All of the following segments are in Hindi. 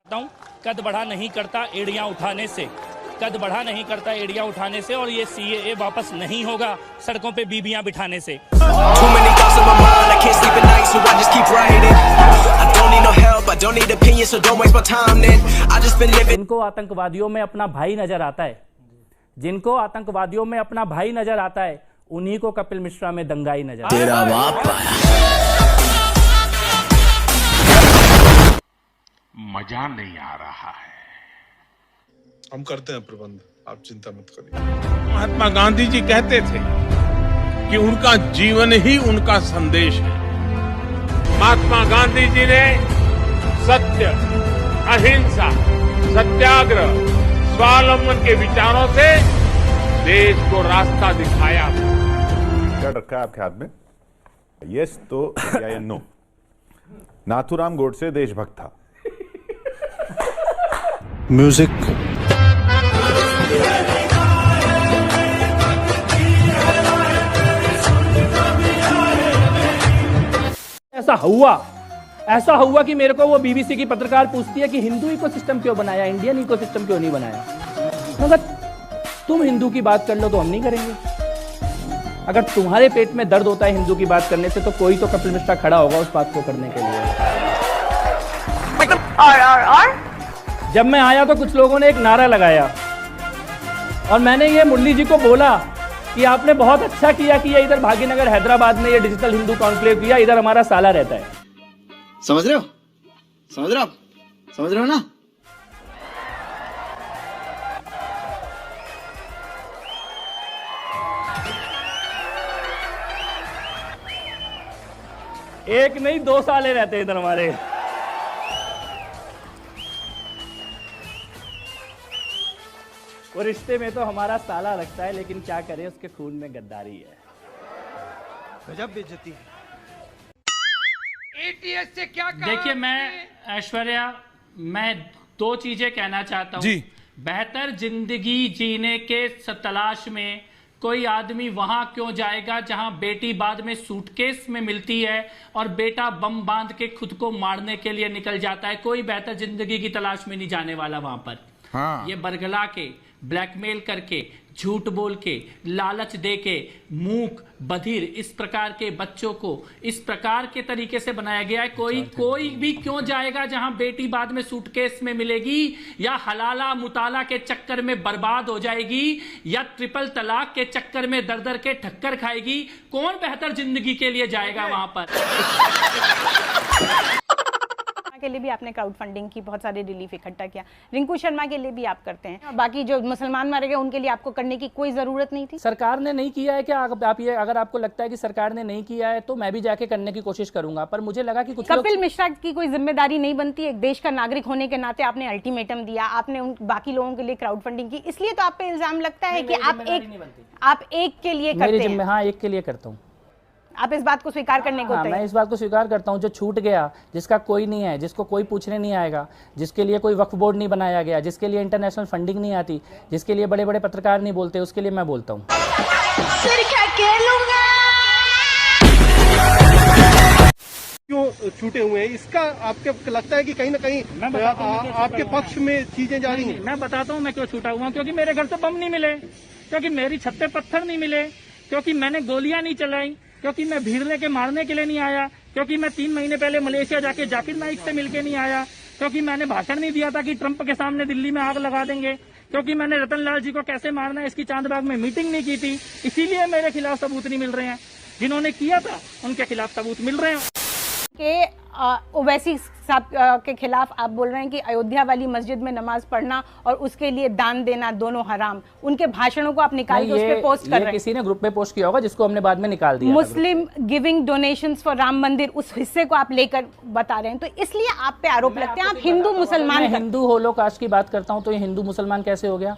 कद बढ़ा नहीं करता एड़ियां उठाने से, कद बढ़ा नहीं करता एड़ियां उठाने से, और ये सीएए वापस नहीं होगा सड़कों पे बीबियां बिठाने से। जिनको आतंकवादियों में अपना भाई नजर आता है, जिनको आतंकवादियों में अपना भाई नजर आता है, उन्हीं को कपिल मिश्रा में दंगाई नजर आता है। मजा नहीं आ रहा है। हम करते हैं प्रबंध, आप चिंता मत करिए। महात्मा गांधी जी कहते थे कि उनका जीवन ही उनका संदेश है। महात्मा गांधी जी ने सत्य, अहिंसा, सत्याग्रह, स्वावलंबन के विचारों से देश को रास्ता दिखाया। क्या रखा है आपके हाथ में? यस तो या नो? नाथूराम गोडसे देशभक्त था। म्यूजिक ऐसा हुआ कि मेरे को वो बीबीसी की पत्रकार पूछती है कि हिंदू इकोसिस्टम क्यों बनाया, इंडियन इकोसिस्टम क्यों नहीं बनाया। मगर तुम हिंदू की बात कर लो तो हम नहीं करेंगे। अगर तुम्हारे पेट में दर्द होता है हिंदू की बात करने से, तो कोई तो कपिल मिश्रा खड़ा होगा उस बात को करने के लिए। और जब मैं आया तो कुछ लोगों ने एक नारा लगाया और मैंने ये मुरली जी को बोला कि आपने बहुत अच्छा किया कि ये इधर भाग्यनगर हैदराबाद में ये डिजिटल हिंदू कॉन्क्लेव किया, इधर हमारा साला रहता है। समझ रहे हो? समझ रहे हो? समझ रहे हो ना? एक नहीं 2 साले रहते इधर हमारे। वो रिश्ते में तो हमारा साला लगता है, लेकिन क्या करें, उसके खून में गद्दारी है। गजब बेइज्जती है। एटीएस से क्या कहा? देखिए, मैं ऐश्वर्या, मैं 2 चीजें कहना चाहता हूँ। बेहतर जिंदगी जीने के तलाश में कोई आदमी वहां क्यों जाएगा जहां बेटी बाद में सूटकेस में मिलती है और बेटा बम बांध के खुद को मारने के लिए निकल जाता है। कोई बेहतर जिंदगी की तलाश में नहीं जाने वाला वहां पर। हाँ। ये बरगला के, ब्लैकमेल करके, झूठ बोल के, लालच दे के, मूक, बधिर, इस प्रकार के बच्चों को इस प्रकार के तरीके से बनाया गया है। कोई भी क्यों जाएगा जहां बेटी बाद में सूटकेस में मिलेगी, या हलाला मुताला के चक्कर में बर्बाद हो जाएगी, या ट्रिपल तलाक के चक्कर में दर दर के ठक्कर खाएगी। कौन बेहतर जिंदगी के लिए जाएगा वहां पर? के लिए भी आपने क्राउड फंडिंग की, बहुत सारे रिलीफ इकट्ठा किया। रिंकू शर्मा के लिए भी आप करते हैं, और बाकी जो मुसलमान मारे गए उनके लिए आपको करने की कोई जरूरत नहीं थी। सरकार ने नहीं किया है क्या? आप ये, अगर आपको लगता है कि सरकार ने नहीं किया है तो मैं भी जाके करने की कोशिश करूंगा, पर मुझे लगा कि कुछ कपिल मिश्रा की कोई जिम्मेदारी नहीं बनती? एक देश का नागरिक होने के नाते आपने अल्टीमेटम दिया, आपने उन बाकी लोगों के लिए क्राउड फंडिंग की, इसलिए तो आप पे इल्जाम लगता है कि आप एक के लिए करते हैं। हाँ, एक के लिए करता हूँ। आप इस बात को स्वीकार करने को मैं इस बात को स्वीकार करता हूं, जो छूट गया, जिसका कोई नहीं है, जिसको कोई पूछने नहीं आएगा, जिसके लिए कोई वक्फ बोर्ड नहीं बनाया गया, जिसके लिए इंटरनेशनल फंडिंग नहीं आती, जिसके लिए बड़े बड़े पत्रकार नहीं बोलते, उसके लिए मैं बोलता हूं। क्यों छूटे हुए हैं, इसका आपको लगता है कि कहीं ना कहीं आपके पक्ष में चीजें जा रही हैं? मैं बताता हूँ मैं क्यों छूटा हुआ। क्योंकि मेरे घर से बम नहीं मिले, क्योंकि मेरी छत पे पत्थर नहीं मिले, क्योंकि मैंने गोलियां नहीं चलाई, क्योंकि मैं भीड़ लेके मारने के लिए नहीं आया, क्योंकि मैं 3 महीने पहले मलेशिया जाके जाकिर नाइक से मिलके नहीं आया, क्योंकि मैंने भाषण नहीं दिया था कि ट्रंप के सामने दिल्ली में आग लगा देंगे, क्योंकि मैंने रतन लाल जी को कैसे मारना है इसकी चांदबाग में मीटिंग नहीं की थी। इसीलिए मेरे खिलाफ सबूत नहीं मिल रहे हैं। जिन्होंने किया था उनके खिलाफ सबूत मिल रहे हैं। ओवैसी साहब के खिलाफ आप बोल रहे हैं कि अयोध्या वाली मस्जिद में नमाज पढ़ना और उसके लिए दान देना दोनों हराम। उनके भाषणों को आप निकाल के उस पे पोस्ट कर रहे हैं। किसी ने ग्रुप पे पोस्ट किया होगा जिसको हमने बाद में निकाल दिया। मुस्लिम गिविंग डोनेशंस फॉर राम मंदिर, उस हिस्से को आप लेकर बता रहे हैं, तो इसलिए आप पे आरोप लगते हैं आप हिंदू मुसलमान। हिंदू होलोकॉस्ट की बात करता हूँ तो ये हिंदू मुसलमान कैसे हो गया?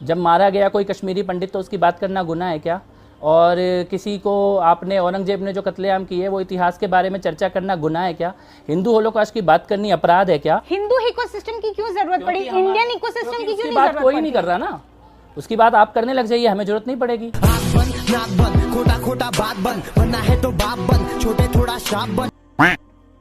जब मारा गया कोई कश्मीरी पंडित तो उसकी बात करना गुनाह है क्या? और किसी को आपने, औरंगजेब ने जो कत्लेआम किए वो इतिहास के बारे में चर्चा करना गुनाह है क्या? हिंदू होलोकॉस्ट की बात करनी अपराध है क्या? हिंदू इकोसिस्टम की क्यों जरूरत पड़ी? इंडियन इकोसिस्टम की क्यों बात कोई नहीं कर रहा ना, उसकी बात आप करने लग जाइए, हमें जरूरत नहीं पड़ेगी। खोटा खोटा बात बन, बनना है तो बाप बन, छोटे थोड़ा शाप बन।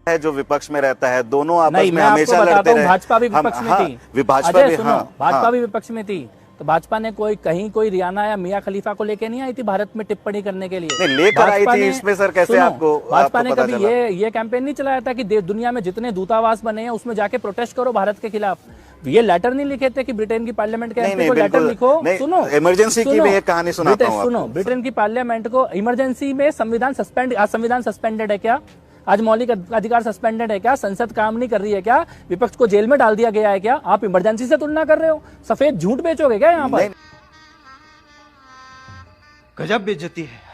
है जो विपक्ष में रहता है, दोनों आपस नहीं, में मैं हमेशा आपको लड़ते बताता हूँ, रहे। भाजपा भी विपक्ष में थी। भाजपा अजय भी, सुनो, भाजपा भी विपक्ष में थी, तो भाजपा ने कोई रियाना या मियां खलीफा को लेके नहीं आई थी भारत में टिप्पणी करने के लिए। नहीं, लेकर आई थी। इसमें सर कैसे आपको भाजपा ने पता कभी चला? ये कैंपेन नहीं चलाया था कि दुनिया में जितने दूतावास बने हैं उसमें जाके प्रोटेस्ट करो भारत के खिलाफ? ये लेटर नहीं लिखे थे कि ब्रिटेन की पार्लियामेंट के एमपी को लेटर लिखो? सुनो, इमरजेंसी की भी एक कहानी सुनाता हूँ। सुनो, ब्रिटेन की पार्लियामेंट को इमरजेंसी में संविधान सस्पेंडेड है क्या? आज मौलिक अधिकार सस्पेंडेड है क्या? संसद काम नहीं कर रही है क्या? विपक्ष को जेल में डाल दिया गया है क्या? आप इमरजेंसी से तुलना कर रहे हो? सफेद झूठ बेचोगे क्या यहाँ पर? गजब बेइज्जती है।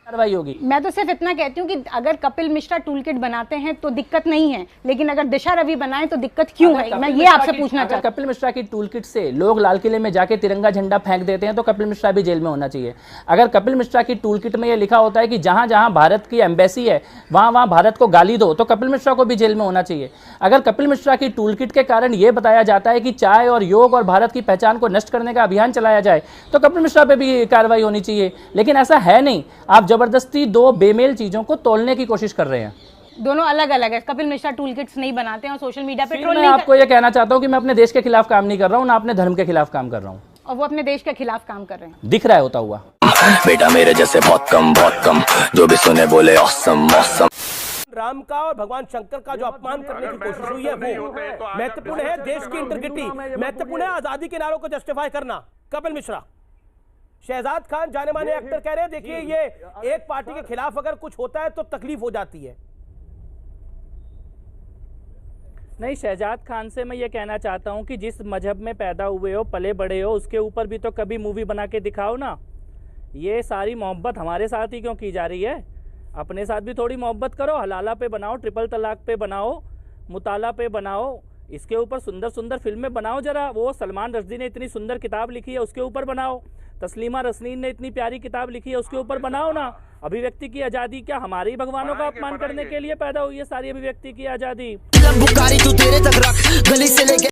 कार्रवाई होगी। मैं तो सिर्फ इतना कहती हूँ कि अगर कपिल मिश्रा टूल किट बनाते हैं तो दिक्कत नहीं है, लेकिन अगर दिशा रवि बनाए तो दिक्कत क्यों है? मैं ये आपसे पूछना चाहती हूँ। कपिल मिश्रा की टूल किट से लोग लाल किले में जाके तिरंगा झंडा फेंक देते हैं तो कपिल मिश्रा भी जेल में होना चाहिए। अगर कपिल मिश्रा की टूल किट में ये लिखा होता है कि जहां जहां भारत की एम्बेसी है वहां वहां भारत को गाली दो तो कपिल मिश्रा को भी जेल में होना चाहिए। अगर कपिल मिश्रा की टूल किट के कारण ये बताया जाता है कि चाय और योग और भारत की पहचान को नष्ट करने का अभियान चलाया जाए तो कपिल मिश्रा पे भी कार्रवाई होनी चाहिए, लेकिन ऐसा है नहीं। आप जबरदस्ती दो बेमेल चीजों को तोलने की कोशिश कर रहे हैं। दोनों अलग अलग है। कपिल मिश्रा टूल किट्स नहीं बनाते हैं और सोशल मीडिया पे ट्रोल मैं नहीं आपको ये कहना चाहता हूं कि मैं अपने देश के खिलाफ काम नहीं कर रहा हूं, ना अपने धर्म के खिलाफ काम कर रहा हूं। और वो अपने देश के खिलाफ काम कर रहे हैं। दिख रहा है होता हुआ। बेटा मेरे जैसे बहुत कम, जो भी सुने बोले ऑसम ऑसम। राम का और भगवान शंकर का जो अपमान करने की कोशिश हुई है वो महत्वपूर्ण है। देश की इंटीग्रिटी महत्वपूर्ण है। आजादी के नारों को जस्टिफाई करना। कपिल मिश्रा, शहजाद खान जाने माने एक्टर कह रहे हैं, देखिए ये एक पार्टी के खिलाफ अगर कुछ होता है तो तकलीफ हो जाती है। नहीं, शहजाद खान से मैं ये कहना चाहता हूं कि जिस मजहब में पैदा हुए हो, पले बड़े हो, उसके ऊपर भी तो कभी मूवी बना के दिखाओ ना। ये सारी मोहब्बत हमारे साथ ही क्यों की जा रही है? अपने साथ भी थोड़ी मोहब्बत करो। हलाला पे बनाओ, ट्रिपल तलाक पे बनाओ, मुताला पे बनाओ, इसके ऊपर सुंदर सुंदर फिल्में बनाओ जरा। वो सलमान रश्दी ने इतनी सुंदर किताब लिखी है उसके ऊपर बनाओ। तस्लीमा रसनीन ने इतनी प्यारी किताब लिखी है उसके ऊपर बनाओ ना। अभिव्यक्ति की आजादी क्या हमारे ही भगवानों का अपमान करने के लिए पैदा हुई है? सारी अभिव्यक्ति की आजादी